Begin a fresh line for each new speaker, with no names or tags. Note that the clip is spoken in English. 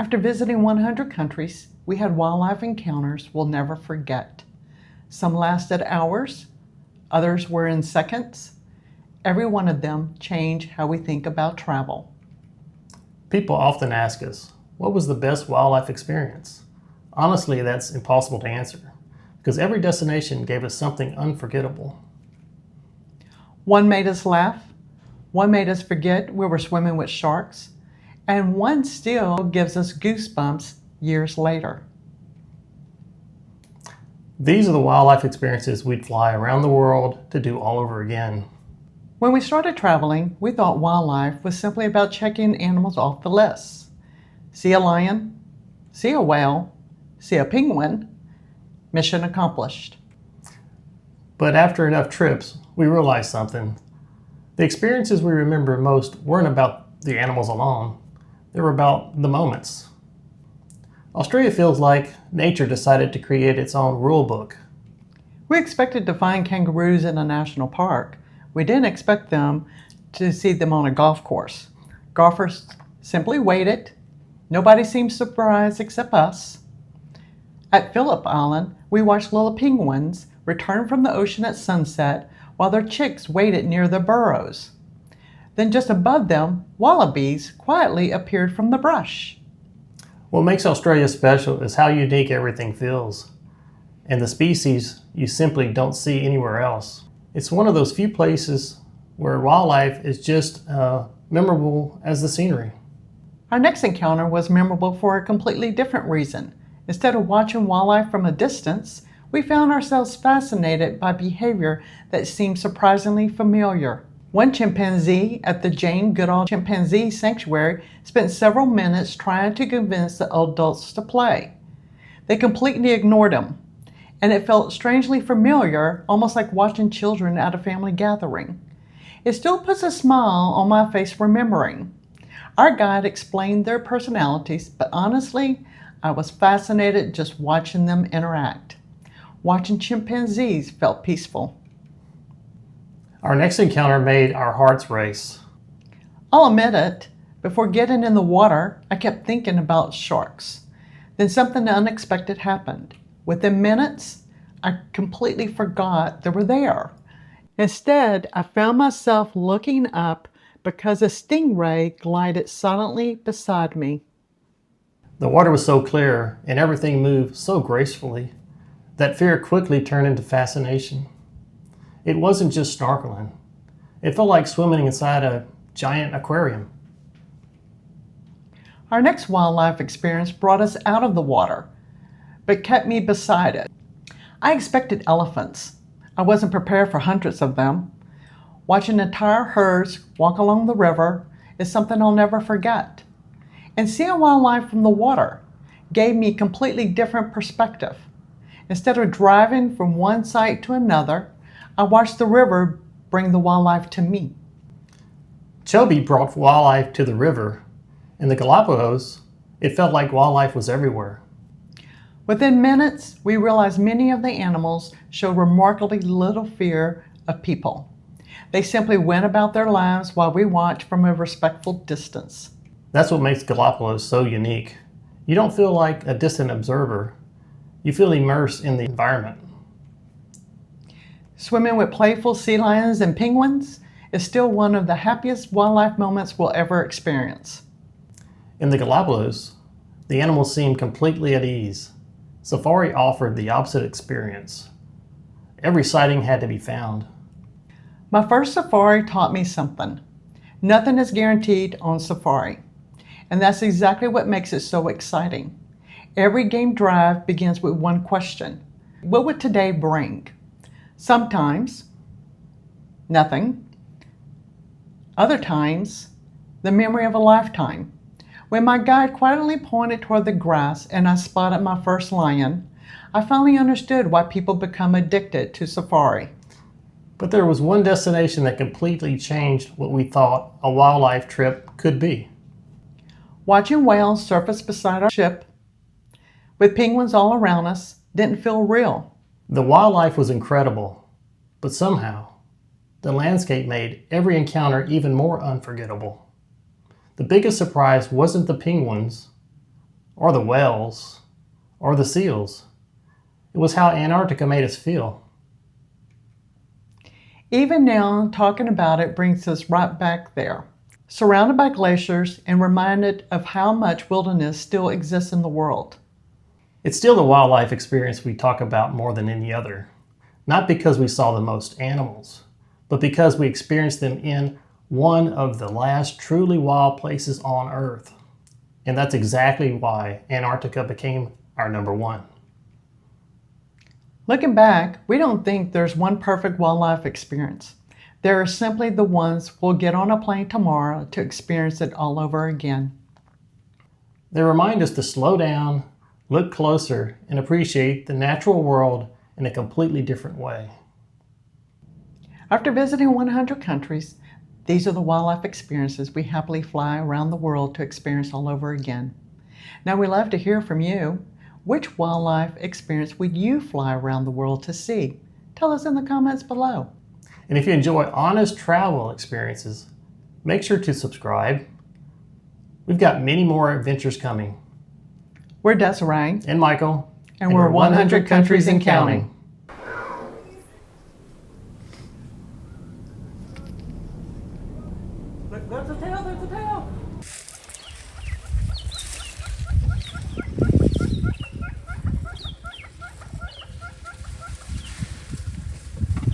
After visiting 100 countries, we had wildlife encounters we'll never forget. Some lasted hours, others were in seconds. Every one of them changed how we think about travel.
People often ask us, what was the best wildlife experience? Honestly, that's impossible to answer, because every destination gave us something unforgettable.
One made us laugh, one made us forget we were swimming with sharks, and one still gives us goosebumps years later.
These are the wildlife experiences we'd fly around the world to do all over again.
When we started traveling, we thought wildlife was simply about checking animals off the list. See a lion, see a whale, see a penguin, mission accomplished.
But after enough trips, we realized something. The experiences we remember most weren't about the animals alone. They were about the moments. Australia feels like nature decided to create its own rule book.
We expected to find kangaroos in a national park. We didn't expect to see them on a golf course. Golfers simply waited. Nobody seemed surprised except us. At Phillip Island, we watched little penguins return from the ocean at sunset while their chicks waited near their burrows. Then just above them, wallabies quietly appeared from the brush.
What makes Australia special is how unique everything feels, and the species you simply don't see anywhere else. It's one of those few places where wildlife is just memorable as the scenery.
Our next encounter was memorable for a completely different reason. Instead of watching wildlife from a distance, we found ourselves fascinated by behavior that seemed surprisingly familiar. One chimpanzee at the Jane Goodall Chimpanzee Sanctuary spent several minutes trying to convince the adults to play. They completely ignored him, and it felt strangely familiar, almost like watching children at a family gathering. It still puts a smile on my face remembering. Our guide explained their personalities, but honestly, I was fascinated just watching them interact. Watching chimpanzees felt peaceful.
Our next encounter made our hearts race.
I'll admit it, before getting in the water, I kept thinking about sharks. Then something unexpected happened. Within minutes, I completely forgot they were there. Instead, I found myself looking up because a stingray glided silently beside me.
The water was so clear and everything moved so gracefully that fear quickly turned into fascination. It wasn't just snorkeling. It felt like swimming inside a giant aquarium.
Our next wildlife experience brought us out of the water, but kept me beside it. I expected elephants. I wasn't prepared for hundreds of them. Watching entire herds walk along the river is something I'll never forget. And seeing wildlife from the water gave me a completely different perspective. Instead of driving from one site to another, I watched the river bring the wildlife to me.
Chobe brought wildlife to the river. In the Galapagos, it felt like wildlife was everywhere.
Within minutes, we realized many of the animals showed remarkably little fear of people. They simply went about their lives while we watched from a respectful distance.
That's what makes Galapagos so unique. You don't feel like a distant observer. You feel immersed in the environment.
Swimming with playful sea lions and penguins is still one of the happiest wildlife moments we'll ever experience.
In the Galapagos, the animals seemed completely at ease. Safari offered the opposite experience. Every sighting had to be found.
My first safari taught me something. Nothing is guaranteed on safari, and that's exactly what makes it so exciting. Every game drive begins with one question. What would today bring? Sometimes, nothing. Other times, the memory of a lifetime. When my guide quietly pointed toward the grass and I spotted my first lion, I finally understood why people become addicted to safari.
But there was one destination that completely changed what we thought a wildlife trip could be.
Watching whales surface beside our ship, with penguins all around us, didn't feel real.
The wildlife was incredible, but somehow, the landscape made every encounter even more unforgettable. The biggest surprise wasn't the penguins, or the whales, or the seals. It was how Antarctica made us feel.
Even now, talking about it brings us right back there, surrounded by glaciers and reminded of how much wilderness still exists in the world.
It's still the wildlife experience we talk about more than any other, not because we saw the most animals, but because we experienced them in one of the last truly wild places on Earth. And that's exactly why Antarctica became our number one.
Looking back, we don't think there's one perfect wildlife experience. There are simply the ones we'll get on a plane tomorrow to experience it all over again.
They remind us to slow down, look closer, and appreciate the natural world in a completely different way.
After visiting 100 countries, these are the wildlife experiences we happily fly around the world to experience all over again. Now we love to hear from you. Which wildlife experience would you fly around the world to see? Tell us in the comments below.
And if you enjoy honest travel experiences, make sure to subscribe. We've got many more adventures coming.
We're Desiree.
And Michael.
And we're 100 countries and counting.